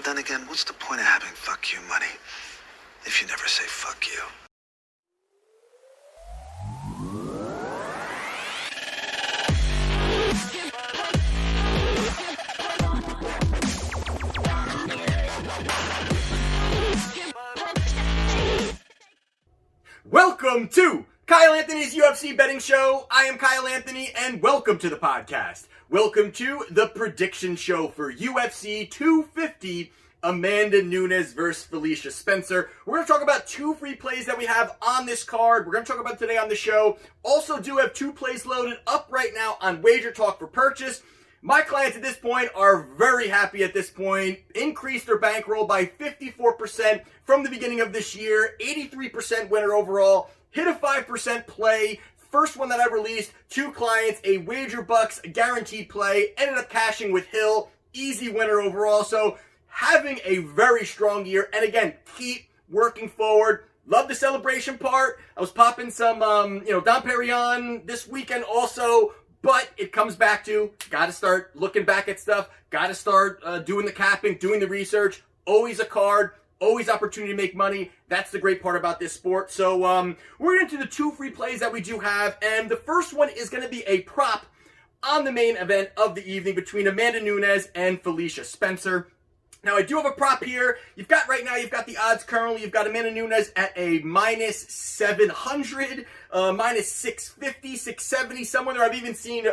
then again, what's the point of having fuck you money if you never say fuck you? Welcome to Kyle Anthony's UFC Betting Show. I am Kyle Anthony, and welcome to the podcast. Welcome to the prediction show for UFC 250, Amanda Nunes versus Felicia Spencer. We're going to talk about two free plays that we have on this card. We're going to talk about today on the show. Also do have two plays loaded up right now on Wager Talk for purchase. My clients at this point are very happy at this point. Increased their bankroll by 54% from the beginning of this year. 83% winner overall. Hit a 5% play. First one that I released, two clients, a Wager Bucks guaranteed play. Ended up cashing with Hill. Easy winner overall. So having a very strong year. And again, keep working forward. Love the celebration part. I was popping some, Dom Perignon this weekend also. But it comes back to, got to start looking back at stuff, got to start doing the capping, doing the research. Always a card, always opportunity to make money. That's the great part about this sport. So we're into the two free plays that we do have. And the first one is going to be a prop on the main event of the evening between Amanda Nunes and Felicia Spencer. Now, I do have a prop here. You've got the odds currently. You've got Amanda Nunes at a minus 700, minus 650, 670, somewhere there. I've even seen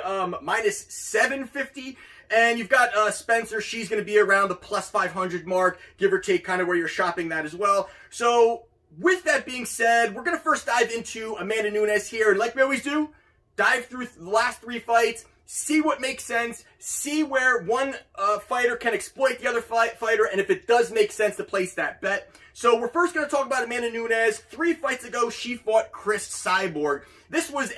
minus 750. And you've got Spencer. She's going to be around the plus 500 mark, give or take kind of where you're shopping that as well. So with that being said, we're going to first dive into Amanda Nunes here. And like we always do, dive through the last three fights. See what makes sense, see where one fighter can exploit the other fighter, and if it does make sense to place that bet. So we're first going to talk about Amanda Nunes. 3 fights ago, she fought Cris Cyborg. This was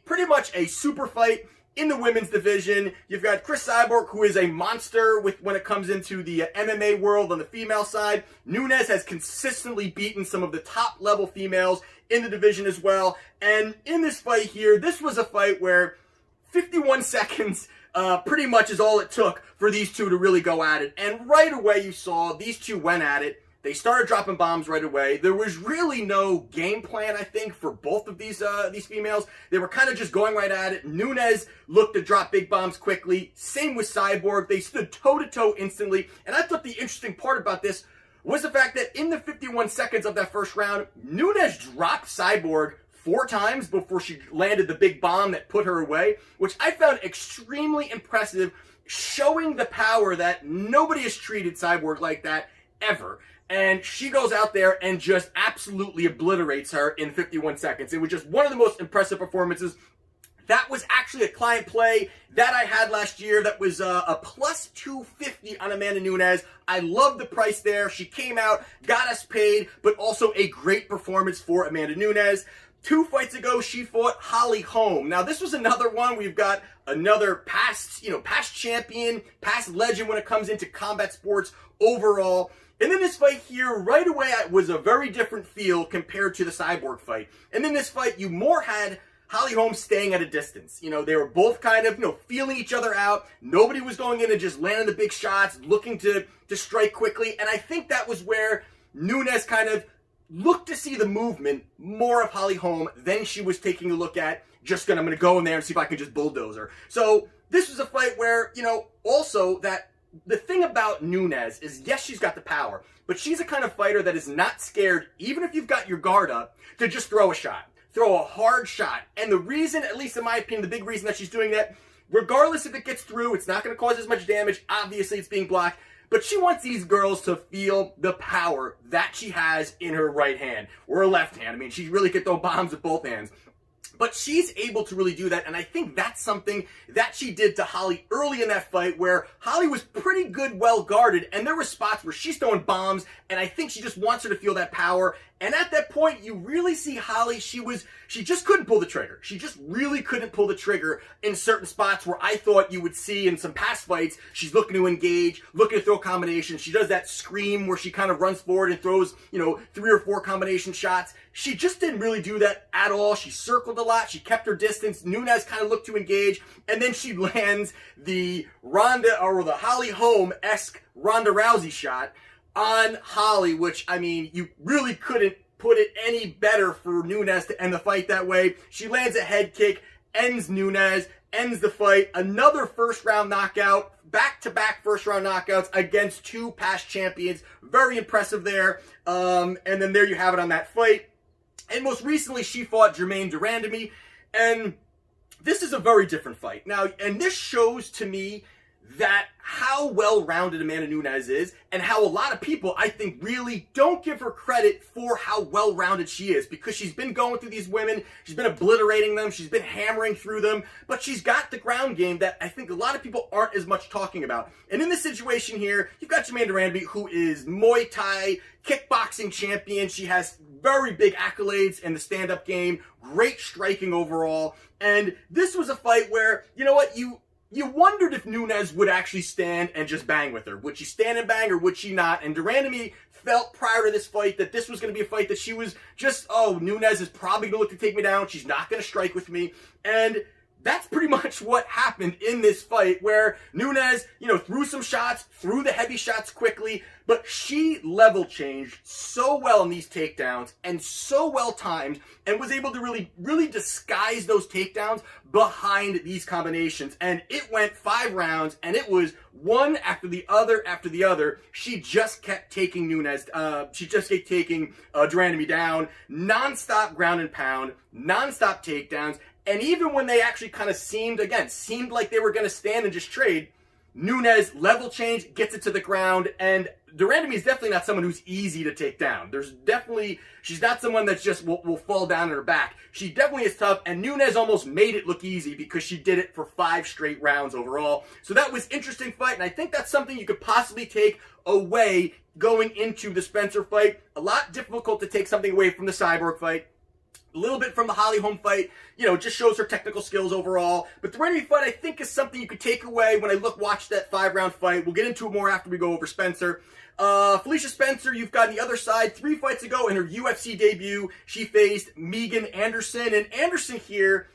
pretty much a super fight in the women's division. You've got Cris Cyborg, who is a monster when it comes into the MMA world on the female side. Nunes has consistently beaten some of the top-level females in the division as well. And in this fight here, this was a fight where 51 seconds pretty much is all it took for these two to really go at it. And right away you saw these two went at it. They started dropping bombs right away. There was really no game plan, I think, for both of these females. They were kind of just going right at it. Nunes looked to drop big bombs quickly. Same with Cyborg. They stood toe-to-toe instantly. And I thought the interesting part about this was the fact that in the 51 seconds of that first round, Nunes dropped Cyborg 4 times before she landed the big bomb that put her away, which I found extremely impressive, showing the power that nobody has treated Cyborg like that ever. And she goes out there and just absolutely obliterates her in 51 seconds. It was just one of the most impressive performances. That was actually a client play that I had last year that was a plus 250 on Amanda Nunes. I love the price there. She came out, got us paid, but also a great performance for Amanda Nunes. 2 fights ago, she fought Holly Holm. Now, this was another one. We've got another past champion, past legend when it comes into combat sports overall. And then this fight here, right away, was a very different feel compared to the Cyborg fight. And then this fight, you more had Holly Holm staying at a distance. They were both kind of, feeling each other out. Nobody was going in and just landing the big shots, looking to strike quickly. And I think that was where Nunes kind of looked to see the movement more of Holly Holm than she was taking a look at I'm going to go in there and see if I can just bulldoze her. So this was a fight where, also that the thing about Nunes is, yes, she's got the power, but she's a kind of fighter that is not scared, even if you've got your guard up, to just throw a shot, throw a hard shot. And the reason, at least in my opinion, the big reason that she's doing that, regardless if it gets through, it's not going to cause as much damage. Obviously, it's being blocked. But she wants these girls to feel the power that she has in her right hand or her left hand. I mean, she really could throw bombs with both hands. But she's able to really do that, and I think that's something that she did to Holly early in that fight, where Holly was pretty good, well guarded, and there were spots where she's throwing bombs, and I think she just wants her to feel that power, And at that point, you really see Holly, she just couldn't pull the trigger. She just really couldn't pull the trigger in certain spots where I thought you would see in some past fights, she's looking to engage, looking to throw combinations. She does that scream where she kind of runs forward and throws, 3 or 4 combination shots. She just didn't really do that at all. She circled a lot. She kept her distance. Nunes kind of looked to engage. And then she lands the the Holly Holm-esque Ronda Rousey shot on Holly, which, I mean, you really couldn't put it any better for Nunes to end the fight that way. She lands a head kick, ends Nunes, ends the fight. Another first-round knockout, back-to-back first-round knockouts against 2 past champions. Very impressive there. And then there you have it on that fight. And most recently, she fought Germaine de Randamie, and this is a very different fight. Now, and this shows to me that how well-rounded Amanda Nunes is, and how a lot of people, I think, really don't give her credit for how well-rounded she is, because she's been going through these women, she's been obliterating them, she's been hammering through them, but she's got the ground game that I think a lot of people aren't as much talking about. And in this situation here, you've got Germaine de Randamie, who is Muay Thai kickboxing champion. She has very big accolades in the stand-up game, great striking overall, and this was a fight where, you know what, you wondered if Nunes would actually stand and just bang with her. Would she stand and bang or would she not? And de Randamie felt prior to this fight that this was going to be a fight that she was just, Nunes is probably going to look to take me down. She's not going to strike with me. And that's pretty much what happened in this fight, where Nunes, threw some shots, threw the heavy shots quickly, but she level changed so well in these takedowns and so well timed, and was able to really, really disguise those takedowns behind these combinations. And it went 5 rounds, and it was one after the other after the other. She just kept taking de Randamie down, non-stop ground and pound, non-stop takedowns. And even when they actually kind of seemed like they were going to stand and just trade, Nunes level change, gets it to the ground, and de Randamie is definitely not someone who's easy to take down. She's not someone that's just will fall down on her back. She definitely is tough, and Nunes almost made it look easy because she did it for 5 straight rounds overall. So that was interesting fight, and I think that's something you could possibly take away going into the Spencer fight. A lot difficult to take something away from the Cyborg fight. A little bit from the Holly Holm fight, just shows her technical skills overall. But the Randamie fight, I think, is something you could take away when I watch that 5-round fight. We'll get into it more after we go over Spencer. Felicia Spencer, you've got on the other side, 3 fights ago in her UFC debut, she faced Megan Anderson. And Anderson here,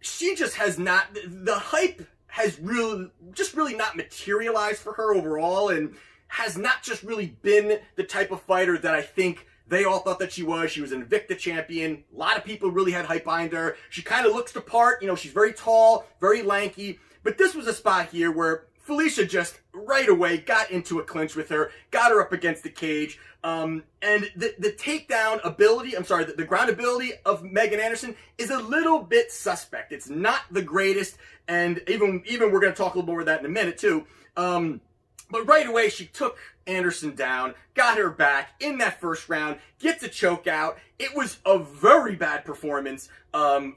she just has not, the hype has really not materialized for her overall, and has not just really been the type of fighter that I think they all thought that she was. She was an Invicta champion. A lot of people really had hype behind her. She kind of looks the part. She's very tall, very lanky. But this was a spot here where Felicia just right away got into a clinch with her, got her up against the cage. And the takedown ability, the ground ability of Megan Anderson is a little bit suspect. It's not the greatest. And even we're going to talk a little more about that in a minute too. But right away, she took Anderson down, got her back in that first round, gets a choke out. It was a very bad performance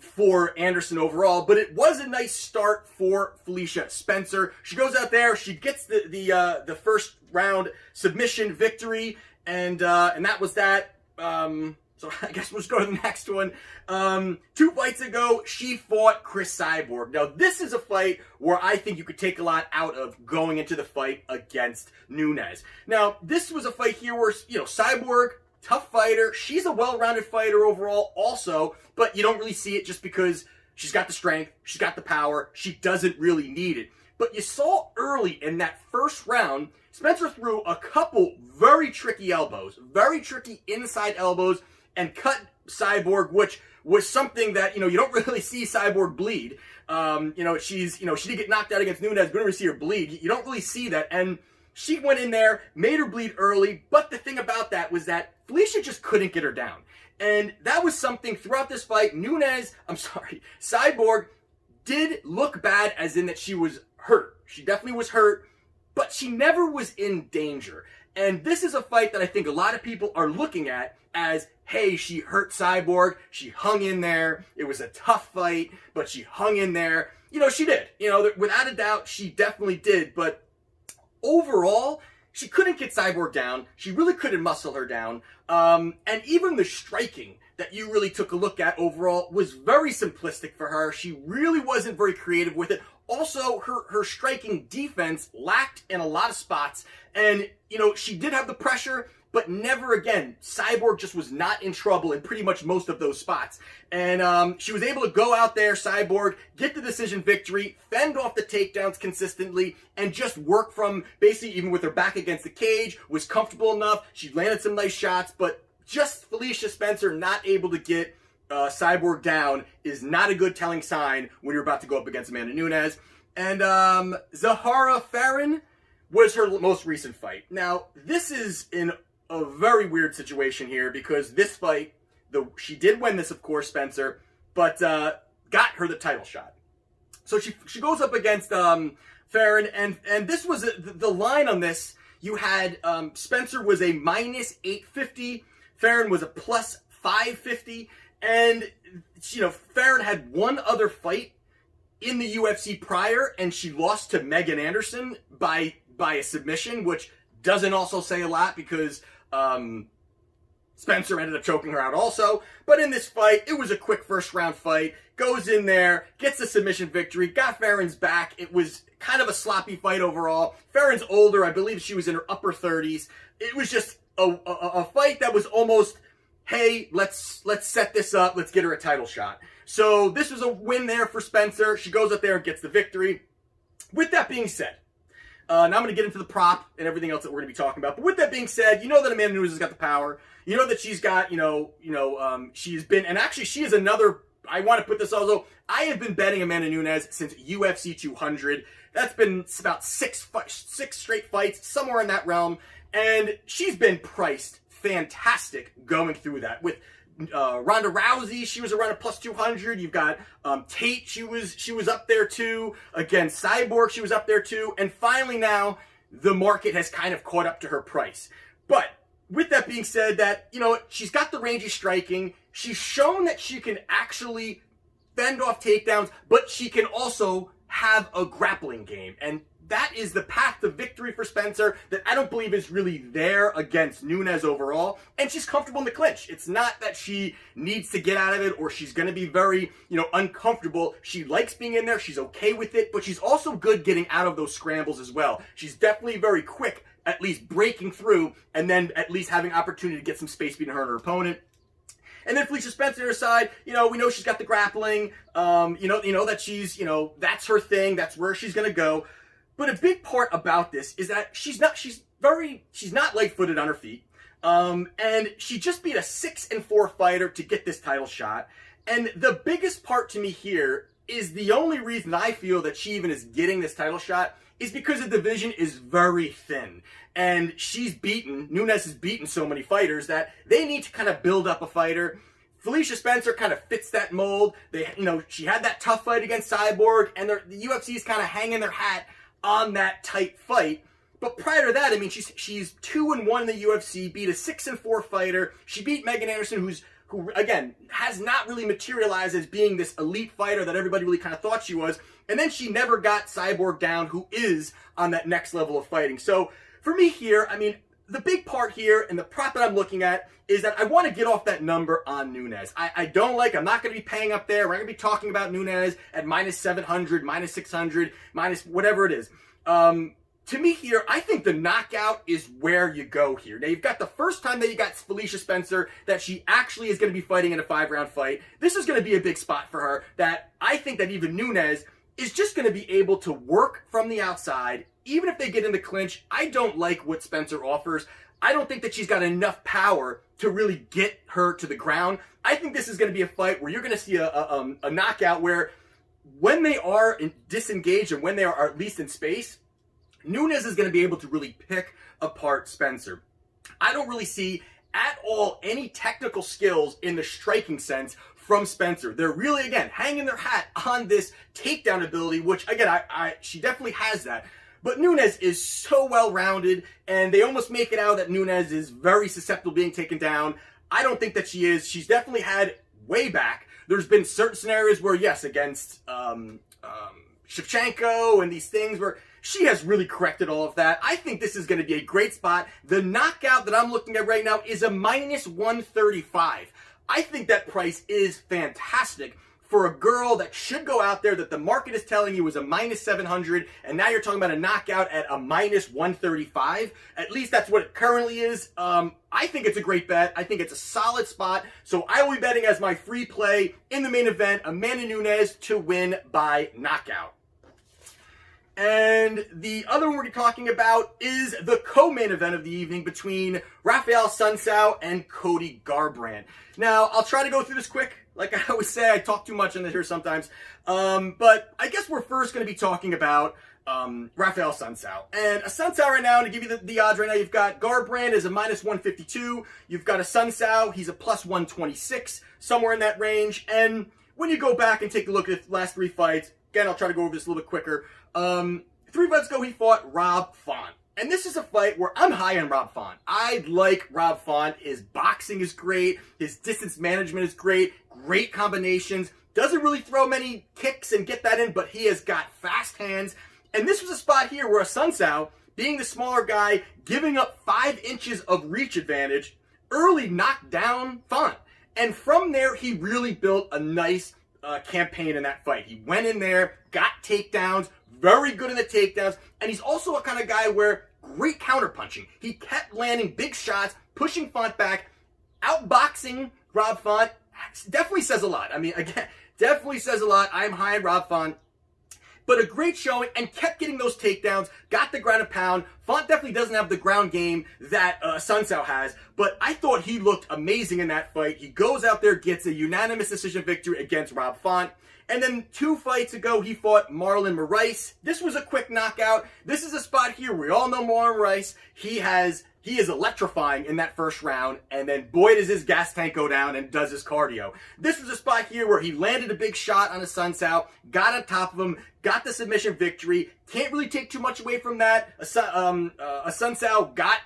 for Anderson overall, but it was a nice start for Felicia Spencer. She goes out there, she gets the first round submission victory, and that was that. So I guess we'll just go to the next one. 2 fights ago, she fought Cris Cyborg. Now, this is a fight where I think you could take a lot out of going into the fight against Nunes. Now, this was a fight here where, Cyborg, tough fighter. She's a well-rounded fighter overall also, but you don't really see it just because she's got the strength, she's got the power, she doesn't really need it. But you saw early in that first round, Spencer threw a couple very tricky elbows, very tricky inside elbows, and cut Cyborg, which was something that, you don't really see Cyborg bleed. She did get knocked out against Nunes, but you don't really see her bleed. You don't really see that. And she went in there, made her bleed early, but the thing about that was that Felicia just couldn't get her down. And that was something throughout this fight. Cyborg did look bad, as in that she was hurt. She definitely was hurt, but she never was in danger. And this is a fight that I think a lot of people are looking at as, hey, she hurt Cyborg, she hung in there, it was a tough fight, but she hung in there. She did. Without a doubt, she definitely did. But overall, she couldn't get Cyborg down. She really couldn't muscle her down. And even the striking that you really took a look at overall was very simplistic for her. She really wasn't very creative with it. Also, her striking defense lacked in a lot of spots. And, you know, she did have the pressure, but never again. Cyborg just was not in trouble in pretty much most of those spots. And she was able to go out there, Cyborg, get the decision victory, fend off the takedowns consistently, and just work from basically even with her back against the cage, was comfortable enough. She landed some nice shots, but just Felicia Spencer not able to get Cyborg down is not a good telling sign when you're about to go up against Amanda Nunes. And Zahara Farron was her most recent fight. Now, this is in a very weird situation here because this fight, she did win this, of course, Spencer, but got her the title shot. So she goes up against Farron, and this was the line on this. You had Spencer was a minus 850, Farron was a plus 550, and you know Farron had one other fight in the UFC prior, and she lost to Megan Anderson by a submission, which doesn't also say a lot because Spencer ended up choking her out also. But in this fight, it was a quick first round fight. Goes in there, gets the submission victory, got Farron's back. It was kind of a sloppy fight overall. Farron's older. I believe she was in her upper 30s. It was just a fight that was almost, hey, let's set this up. Let's get her a title shot. So this was a win there for Spencer. She goes up there and gets the victory. With that being said, now I'm going to get into the prop and everything else that we're going to be talking about. But with that being said, you know that Amanda Nunes has got the power. You know that she's got, she's been, and actually she is another, I want to put this also, I have been betting Amanda Nunes since UFC 200. That's been about six straight fights, somewhere in that realm. And she's been priced fantastic going through that. With Ronda Rousey, she was around a plus 200. You've got Tate, she was up there too. Again, Cyborg, she was up there too. And finally now, the market has kind of caught up to her price. But with that being said, that, you know, she's got the rangy striking. She's shown that she can actually fend off takedowns, but she can also have a grappling game. And that is the path to victory for Spencer that I don't believe is really there against Nunes overall. And she's comfortable in the clinch. It's not that she needs to get out of it or she's going to be very, uncomfortable. She likes being in there. She's okay with it, but she's also good getting out of those scrambles as well. She's definitely very quick, at least breaking through and then at least having opportunity to get some space between her and her opponent. And then Felicia Spencer aside, we know she's got the grappling. That she's, that's her thing. That's where she's going to go. But a big part about this is that she's not light-footed on her feet. And she just beat a 6-4 fighter to get this title shot. And the biggest part to me here is the only reason I feel that she even is getting this title shot is because the division is very thin. And Nunes has beaten so many fighters that they need to kind of build up a fighter. Felicia Spencer kind of fits that mold. She had that tough fight against Cyborg, and the UFC is kind of hanging their hat on that tight fight. But prior to that, I mean, she's 2-1 in the UFC, beat a 6-4 fighter. She beat Megan Anderson, who again has not really materialized as being this elite fighter that everybody really kind of thought she was. And then she never got Cyborg down, who is on that next level of fighting. So for me here, I mean, the big part here and the prop that I'm looking at is that I want to get off that number on Nunes. I'm not going to be paying up there. We're not going to be talking about Nunes at minus 700, minus 600, minus whatever it is. To me here, I think the knockout is where you go here. Now, you've got the first time that you got Felicia Spencer that she actually is going to be fighting in a 5-round fight. This is going to be a big spot for her that I think that even Nunes is just going to be able to work from the outside. Even if they get in the clinch, I don't like what Spencer offers. I don't think that she's got enough power to really get her to the ground. I think this is going to be a fight where you're going to see a knockout where when they are disengaged and when they are at least in space, Nunes is going to be able to really pick apart Spencer. I don't really see at all any technical skills in the striking sense from Spencer. They're really, again, hanging their hat on this takedown ability, which, again, she definitely has that. But Nunes is so well-rounded, and they almost make it out that Nunes is very susceptible to being taken down. I don't think that she is. She's definitely had way back. There's been certain scenarios where, yes, against Shevchenko and these things where she has really corrected all of that. I think this is going to be a great spot. The knockout that I'm looking at right now is a minus 135. I think that price is fantastic for a girl that should go out there that the market is telling you is a minus 700, and now you're talking about a knockout at a minus 135. At least that's what it currently is. I think it's a great bet. I think it's a solid spot. So I will be betting as my free play in the main event, Amanda Nunes to win by knockout. And the other one we're talking about is the co-main event of the evening between Raphael Assuncao and Cody Garbrandt. Now, I'll try to go through this quick. Like I always say, I talk too much in here sometimes. But I guess we're first going to be talking about Raphael Assuncao. And Assuncao right now, to give you the odds right now, you've got Garbrandt is a minus 152. You've got Assuncao, he's a plus 126, somewhere in that range. And when you go back and take a look at the last 3 fights, again, I'll try to go over this a little bit quicker. 3 fights ago, he fought Rob Font. And this is a fight where I'm high on Rob Font. I like Rob Font. His boxing is great. His distance management is great. Great combinations. Doesn't really throw many kicks and get that in, but he has got fast hands. And this was a spot here where Assuncao, being the smaller guy, giving up 5 inches of reach advantage, early knocked down Font. And from there, he really built a nice campaign in that fight. He went in there, got takedowns, very good in the takedowns, and he's also a kind of guy where great counterpunching. He kept landing big shots, pushing Font back, outboxing Rob Font. Definitely says a lot. I mean, again, definitely says a lot. I'm high on Rob Font. But a great showing and kept getting those takedowns, got the ground and pound. Font definitely doesn't have the ground game that Assuncao has, but I thought he looked amazing in that fight. He goes out there, gets a unanimous decision victory against Rob Font. And then 2 fights ago, he fought Marlon Moraes. This was a quick knockout. This is a spot here. We all know Marlon Moraes. He is electrifying in that first round, and then boy does his gas tank go down and does his cardio. This was a spot here where he landed a big shot on Assuncao, got on top of him, got the submission victory. Can't really take too much away from that. Assuncao got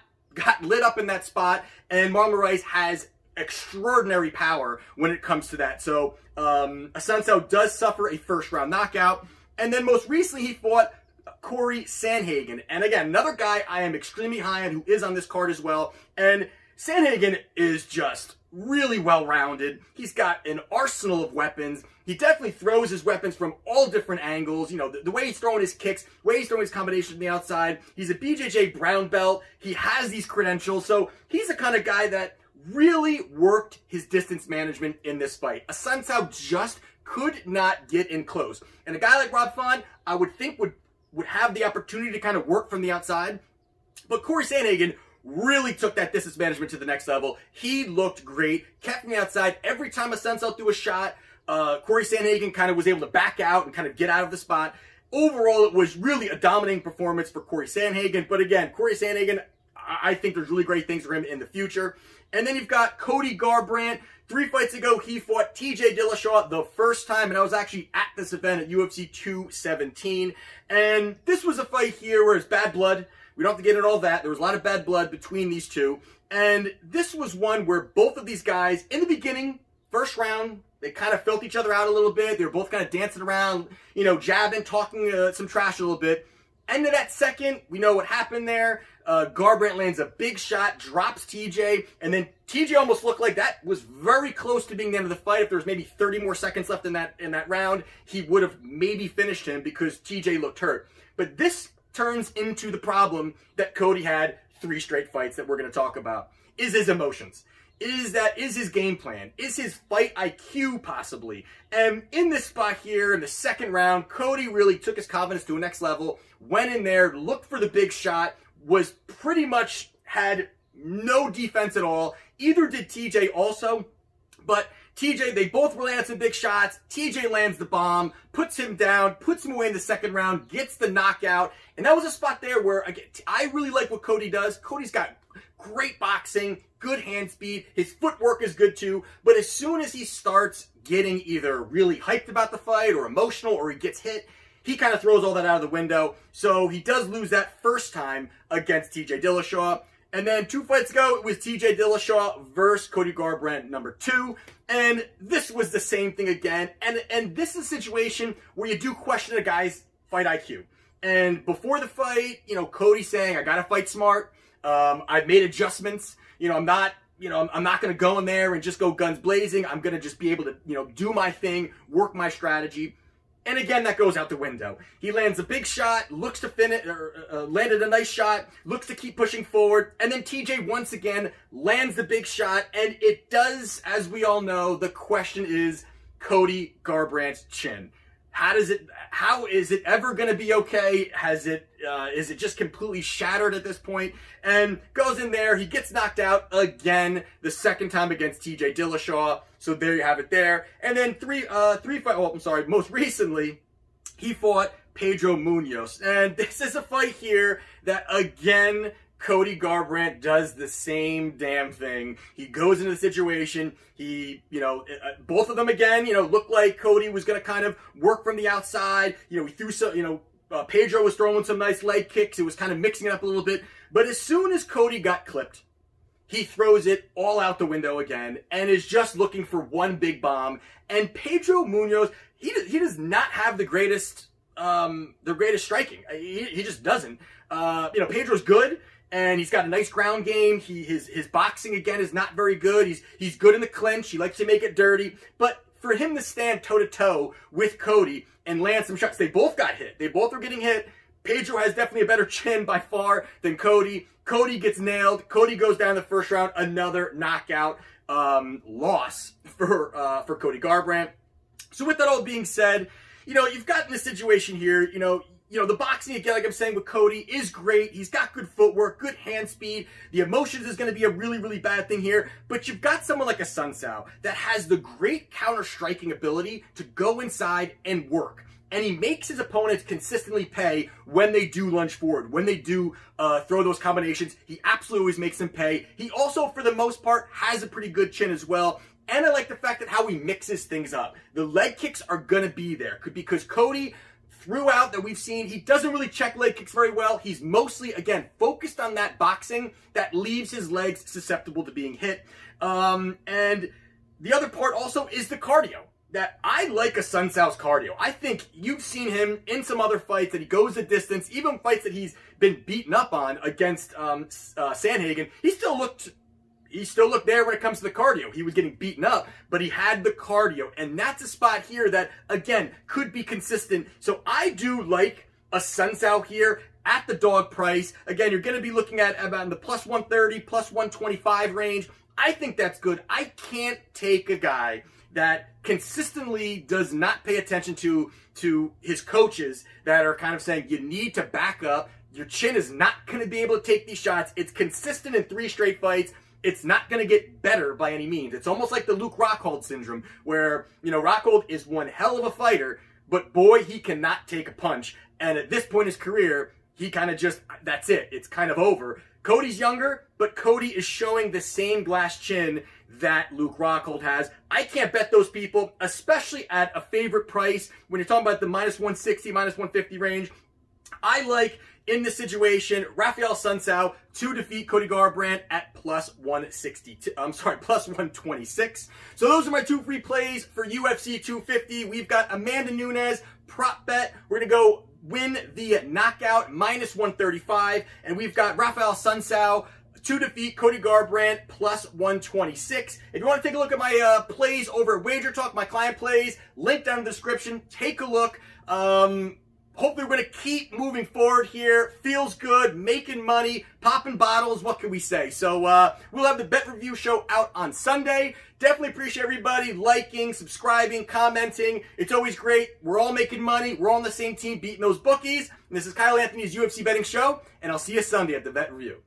lit up in that spot, and Marlon Moraes has extraordinary power when it comes to that. So Assuncao does suffer a first round knockout, and then most recently he fought Cory Sandhagen. And again, another guy I am extremely high on who is on this card as well. And Sandhagen is just really well-rounded. He's got an arsenal of weapons. He definitely throws his weapons from all different angles. You know, the way he's throwing his kicks, the way he's throwing his combinations from the outside. He's a BJJ brown belt. He has these credentials. So he's the kind of guy that really worked his distance management in this fight. Assuncao just could not get in close. And a guy like Rob Font, I would think would have the opportunity to kind of work from the outside. But Cory Sandhagen really took that distance management to the next level. He looked great, kept from the outside. Every time Assuncao threw a shot, Cory Sandhagen kind of was able to back out and kind of get out of the spot. Overall, it was really a dominating performance for Cory Sandhagen. But again, Cory Sandhagen, I think there's really great things for him in the future. And then you've got Cody Garbrandt. 3 fights ago, he fought TJ Dillashaw the first time, and I was actually at this event at UFC 217. And this was a fight here where it's bad blood. We don't have to get into all that. There was a lot of bad blood between these two. And this was one where both of these guys, in the beginning, first round, they kind of felt each other out a little bit. They were both kind of dancing around, you know, jabbing, talking some trash a little bit. End of that second, we know what happened there. Garbrandt lands a big shot, drops TJ, and then TJ almost looked like that was very close to being the end of the fight. If there was maybe 30 more seconds left in that round, he would have maybe finished him because TJ looked hurt. But this turns into the problem that Cody had 3 straight fights that we're going to talk about. Is his emotions. Is his game plan? Is his fight IQ possibly? And in this spot here, in the second round, Cody really took his confidence to a next level, went in there, looked for the big shot, was pretty much had no defense at all. Either did TJ also, but TJ, they both landed some big shots. TJ lands the bomb, puts him down, puts him away in the second round, gets the knockout. And that was a spot there where, again, I really like what Cody does. Cody's got great boxing, good hand speed. His footwork is good too. But as soon as he starts getting either really hyped about the fight or emotional or he gets hit, he kind of throws all that out of the window. So he does lose that first time against TJ Dillashaw. And then 2 fights ago, it was TJ Dillashaw versus Cody Garbrandt number 2. And this was the same thing again. And this is a situation where you do question a guy's fight IQ. And before the fight, Cody saying, I got to fight smart. I've made adjustments. I'm not going to go in there and just go guns blazing. I'm going to just be able to, do my thing, work my strategy. And again, that goes out the window. He lands a big shot, looks to finish, landed a nice shot, looks to keep pushing forward, and then TJ once again lands the big shot, and it does, as we all know, the question is Cody Garbrandt's chin. How is it ever going to be okay? Is it just completely shattered at this point? And goes in there, he gets knocked out again, the second time against TJ Dillashaw. So there you have it there. And then most recently, he fought Pedro Munoz. And this is a fight here that, again, Cody Garbrandt does the same damn thing. He goes into the situation. Both of them again, looked like Cody was going to kind of work from the outside. He threw some, Pedro was throwing some nice leg kicks. It was kind of mixing it up a little bit. But as soon as Cody got clipped, he throws it all out the window again and is just looking for one big bomb. And Pedro Munoz, he does not have the greatest striking. He just doesn't. Pedro's good. And he's got a nice ground game. His boxing, again, is not very good. He's good in the clinch. He likes to make it dirty. But for him to stand toe-to-toe with Cody and land some shots, they both got hit. They both are getting hit. Pedro has definitely a better chin by far than Cody. Cody gets nailed. Cody goes down the first round. Another knockout loss for Cody Garbrandt. So with that all being said, you've gotten this situation here, the boxing, again, like I'm saying, with Cody is great. He's got good footwork, good hand speed. The emotions is going to be a really, really bad thing here. But you've got someone like Assuncao that has the great counter-striking ability to go inside and work. And he makes his opponents consistently pay when they do lunge forward, when they do throw those combinations. He absolutely always makes them pay. He also, for the most part, has a pretty good chin as well. And I like the fact that how he mixes things up. The leg kicks are going to be there because Cody, throughout that we've seen, he doesn't really check leg kicks very well. He's mostly, again, focused on that boxing that leaves his legs susceptible to being hit. And the other part also is the cardio. That I like Assuncao's cardio. I think you've seen him in some other fights that he goes the distance, even fights that he's been beaten up on against Sandhagen. He still looked there when it comes to the cardio. He was getting beaten up, but he had the cardio. And that's a spot here that, again, could be consistent. So I do like Assuncao here at the dog price. Again, you're going to be looking at about in the plus 130, plus 125 range. I think that's good. I can't take a guy that consistently does not pay attention to his coaches that are kind of saying, you need to back up. Your chin is not going to be able to take these shots. It's consistent in 3 straight fights. It's not going to get better by any means. It's almost like the Luke Rockhold syndrome, where, Rockhold is one hell of a fighter, but boy, he cannot take a punch. And at this point in his career, he kind of just, that's it. It's kind of over. Cody's younger, but Cody is showing the same glass chin that Luke Rockhold has. I can't bet those people, especially at a favorite price. When you're talking about the minus 160, minus 150 range, I like, in this situation, Raphael Assuncao to defeat Cody Garbrandt at plus 162. Plus 126. So those are my 2 free plays for UFC 250. We've got Amanda Nunes, prop bet. We're going to go win the knockout, minus 135. And we've got Raphael Assuncao to defeat Cody Garbrandt, plus 126. If you want to take a look at my plays over at Wager Talk, my client plays, link down in the description. Take a look. Hopefully we're going to keep moving forward here. Feels good, making money, popping bottles. What can we say? So we'll have the bet review show out on Sunday. Definitely appreciate everybody liking, subscribing, commenting. It's always great. We're all making money. We're all on the same team beating those bookies. And this is Kyle Anthony's UFC Betting Show, and I'll see you Sunday at the bet review.